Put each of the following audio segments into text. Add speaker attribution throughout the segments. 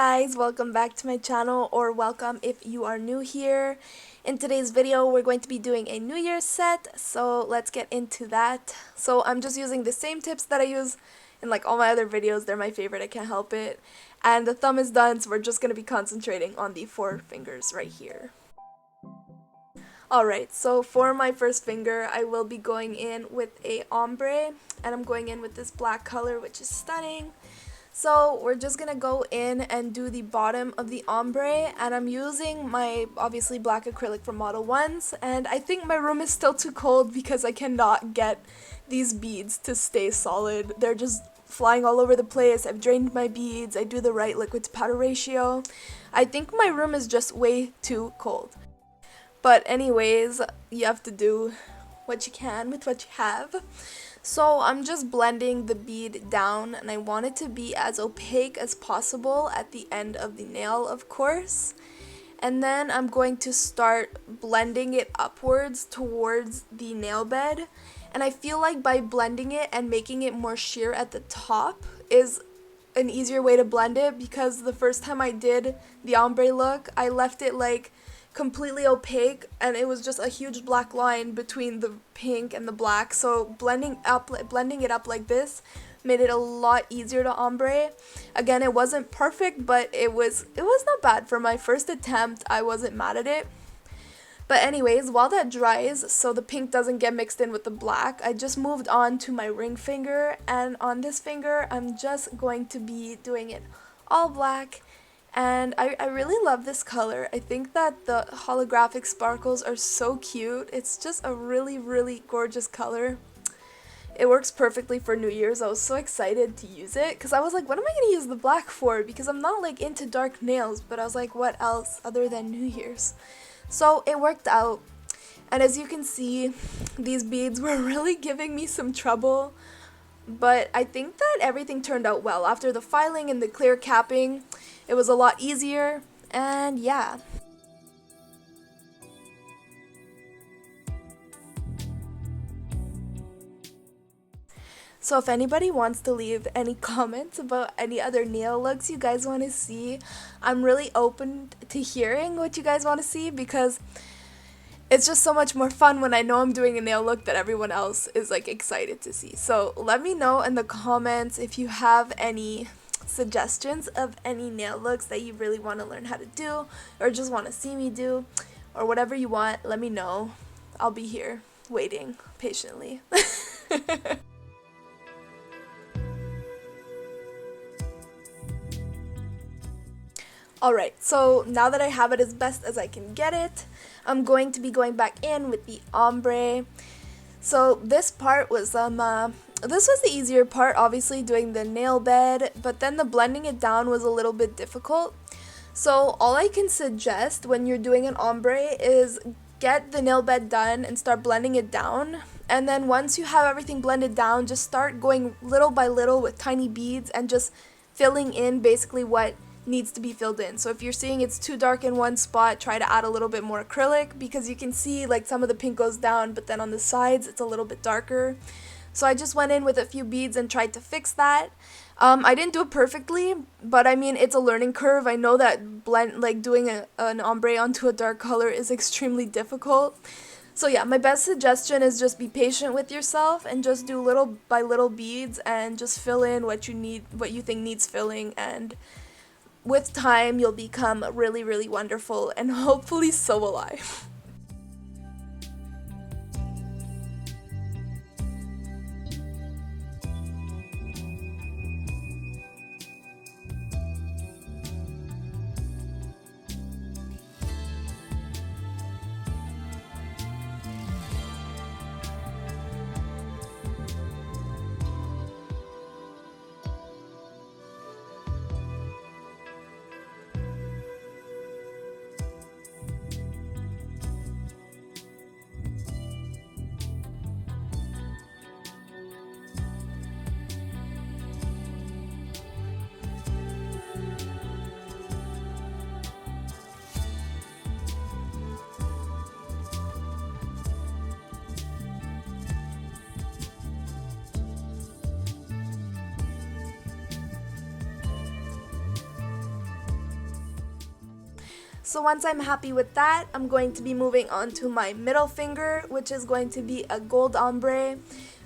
Speaker 1: guys, welcome back to my channel, or welcome if you are new here. In today's video we're going to be doing a New Year's set, so let's get into that. So I'm just using the same tips that I use in like all my other videos. They're my favorite, I can't help it. And the thumb is done, so we're just going to be concentrating on the four fingers right here. Alright, so for my first finger I will be going in with a ombre, and I'm going in with this black color, which is stunning. So we're just gonna go in and do the bottom of the ombre, and I'm using my obviously black acrylic from Model 1s, and I think my room is still too cold because I cannot get these beads to stay solid. They're just flying all over the place. I've drained my beads, I do the right liquid to powder ratio. I think my room is just way too cold. But anyways, you have to do what you can with what you have. So I'm just blending the bead down, and I want it to be as opaque as possible at the end of the nail, of course. And then I'm going to start blending it upwards towards the nail bed. And I feel like by blending it and making it more sheer at the top is an easier way to blend it, because the first time I did the ombre look, I left it like completely opaque and it was just a huge black line between the pink and the black. So blending it up like this made it a lot easier to ombre. Again, it wasn't perfect, but it was not bad for my first attempt. I wasn't mad at it. But anyways, while that dries, so the pink doesn't get mixed in with the black, I just moved on to my ring finger, and on this finger I'm just going to be doing it all black. And I really love this color. I think that the holographic sparkles are so cute. It's just a really gorgeous color. It works perfectly for New Year's. I was so excited to use it because I was like, what am I going to use the black for? Because I'm not like into dark nails, but I was like, what else other than New Year's? So it worked out. And as you can see, these beads were really giving me some trouble. But I think that everything turned out well. After the filing and the clear capping, it was a lot easier, and yeah. So if anybody wants to leave any comments about any other nail looks you guys want to see, I'm really open to hearing what you guys want to see, because it's just so much more fun when I know I'm doing a nail look that everyone else is like excited to see. So let me know in the comments if you have any suggestions of any nail looks that you really want to learn how to do, or just want to see me do, or whatever you want. Let me know. I'll be here waiting patiently. Alright, so now that I have it as best as I can get it, I'm going to be going back in with the ombre. So this part was this was the easier part, obviously doing the nail bed, but then the blending it down was a little bit difficult. So all I can suggest when you're doing an ombre is get the nail bed done and start blending it down. And then once you have everything blended down, just start going little by little with tiny beads and just filling in basically what needs to be filled in. So if you're seeing it's too dark in one spot, try to add a little bit more acrylic, because you can see like some of the pink goes down, but then on the sides it's a little bit darker. So I just went in with a few beads and tried to fix that. I didn't do it perfectly, but I mean, it's a learning curve. I know that doing an ombre onto a dark color is extremely difficult. So yeah, my best suggestion is just be patient with yourself and just do little by little beads and just fill in what you think needs filling, and with time you'll become really wonderful, and hopefully so will I. So once I'm happy with that, I'm going to be moving on to my middle finger, which is going to be a gold ombre,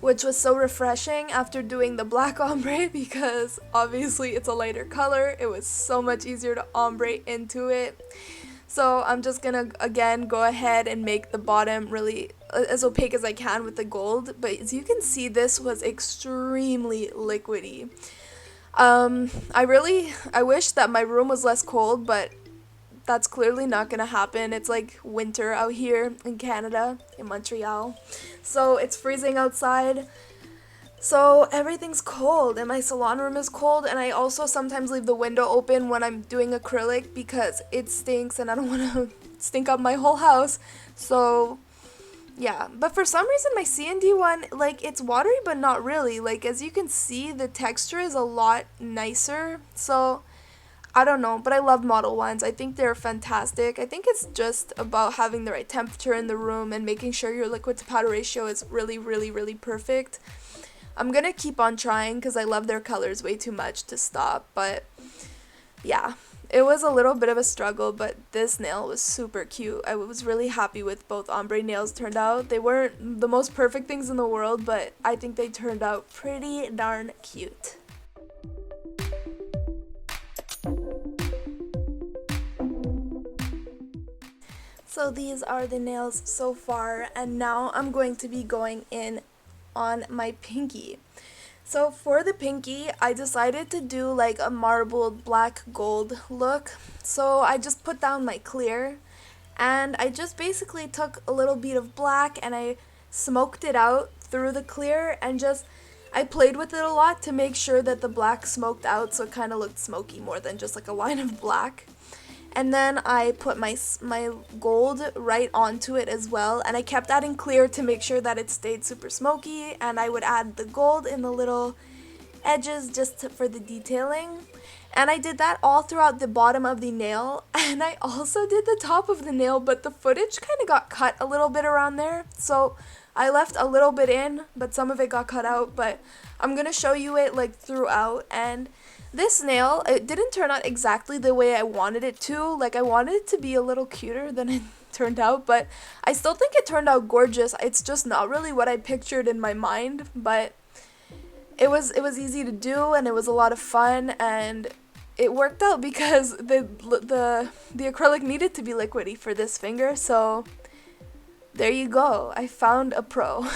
Speaker 1: which was so refreshing after doing the black ombre because obviously it's a lighter color. It was so much easier to ombre into it. So I'm just gonna again go ahead and make the bottom really as opaque as I can with the gold. But as you can see, this was extremely liquidy. I wish that my room was less cold, but that's clearly not gonna happen. It's like winter out here in Canada, in Montreal. So it's freezing outside. So everything's cold and my salon room is cold, and I also sometimes leave the window open when I'm doing acrylic because it stinks and I don't want to stink up my whole house. So yeah, but for some reason my C&D one, like, it's watery but not really. Like, as you can see, the texture is a lot nicer. So I don't know, but I love model ones. I think they're fantastic. I think it's just about having the right temperature in the room and making sure your liquid to powder ratio is really, really, really perfect. I'm gonna keep on trying because I love their colors way too much to stop, but yeah, it was a little bit of a struggle, but this nail was super cute. I was really happy with both ombre nails turned out. They weren't the most perfect things in the world, but I think they turned out pretty darn cute. So these are the nails so far, and now I'm going to be going in on my pinky. So for the pinky, I decided to do like a marbled black gold look. So I just put down my clear and I just basically took a little bead of black and I smoked it out through the clear and just I played with it a lot to make sure that the black smoked out so it kind of looked smoky more than just like a line of black. And then I put my gold right onto it as well, and I kept adding clear to make sure that it stayed super smoky, and I would add the gold in the little edges for the detailing. And I did that all throughout the bottom of the nail, and I also did the top of the nail, but the footage kind of got cut a little bit around there, so I left a little bit in, but some of it got cut out. But I'm gonna show you it like throughout. And this nail, it didn't turn out exactly the way I wanted it to. Like, I wanted it to be a little cuter than it turned out, but I still think it turned out gorgeous. It's just not really what I pictured in my mind, but it was easy to do and it was a lot of fun, and it worked out because the acrylic needed to be liquidy for this finger, so there you go. I found a pro.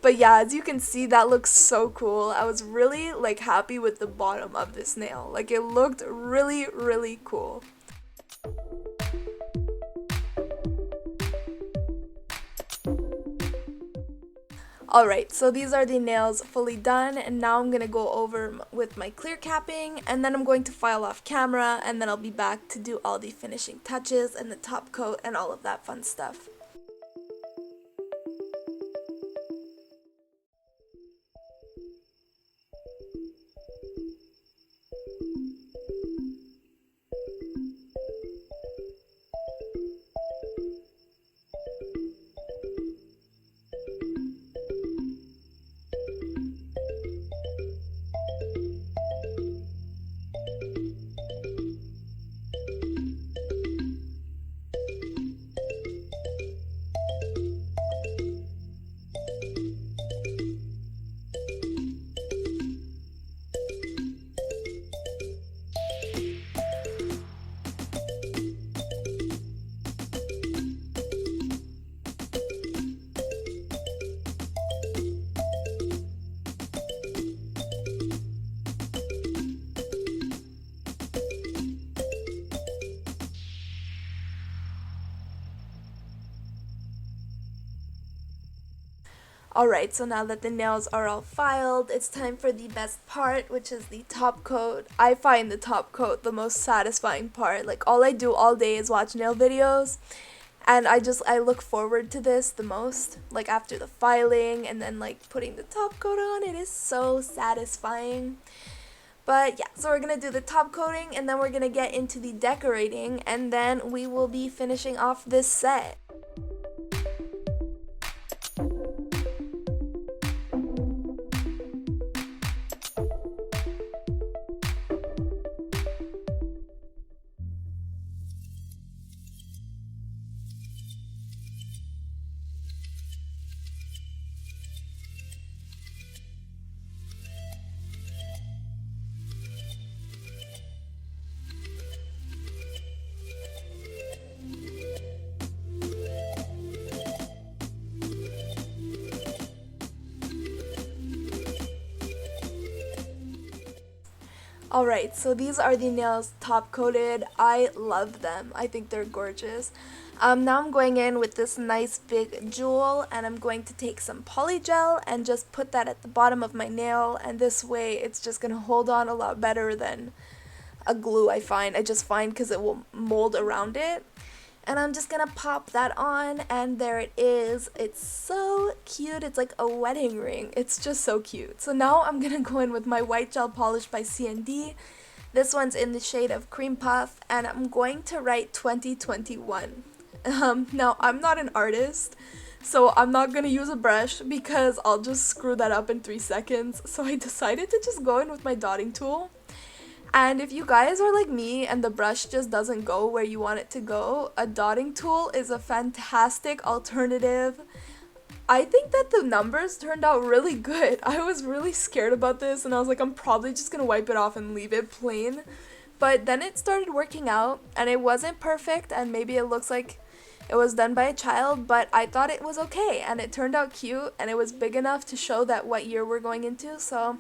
Speaker 1: But yeah, as you can see, that looks so cool. I was really like happy with the bottom of this nail. Like, it looked really, really cool. Alright, so these are the nails fully done, and now I'm going to go over with my clear capping, and then I'm going to file off camera, and then I'll be back to do all the finishing touches and the top coat and all of that fun stuff. Alright, so now that the nails are all filed, it's time for the best part, which is the top coat. I find the top coat the most satisfying part. Like, all I do all day is watch nail videos, and I look forward to this the most. Like, after the filing and then like putting the top coat on, it is so satisfying. But yeah, so we're gonna do the top coating and then we're gonna get into the decorating, and then we will be finishing off this set. Alright, so these are the nails top coated. I love them. I think they're gorgeous. Now I'm going in with this nice big jewel, and I'm going to take some polygel and just put that at the bottom of my nail, and this way it's just going to hold on a lot better than a glue, I find. I just find because it will mold around it. And I'm just gonna pop that on, and there it is. It's so cute. It's like a wedding ring. It's just so cute. So now I'm gonna go in with my white gel polish by CND. This one's in the shade of Cream Puff, and I'm going to write 2021. Now, I'm not an artist, so I'm not gonna use a brush because I'll just screw that up in 3 seconds. So I decided to just go in with my dotting tool. And if you guys are like me and the brush just doesn't go where you want it to go, a dotting tool is a fantastic alternative. I think that the numbers turned out really good. I was really scared about this, and I was like, I'm probably just gonna wipe it off and leave it plain. But then it started working out, and it wasn't perfect, and maybe it looks like it was done by a child, but I thought it was okay, and it turned out cute, and it was big enough to show that what year we're going into, so...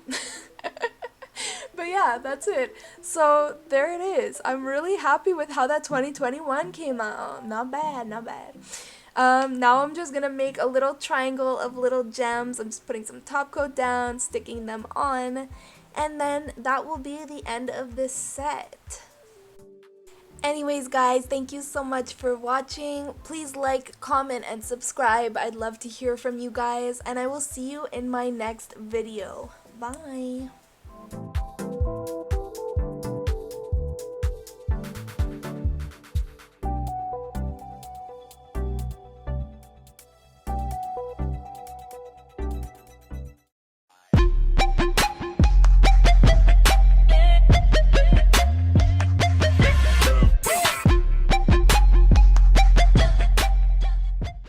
Speaker 1: But yeah, that's it. So there it is. I'm really happy with how that 2021 came out. Not bad, not bad. Now I'm just gonna make a little triangle of little gems. I'm just putting some top coat down, sticking them on, and then that will be the end of this set. Anyways guys, thank you so much for watching. Please like, comment, and subscribe. I'd love to hear from you guys, and I will see you in my next video. Bye!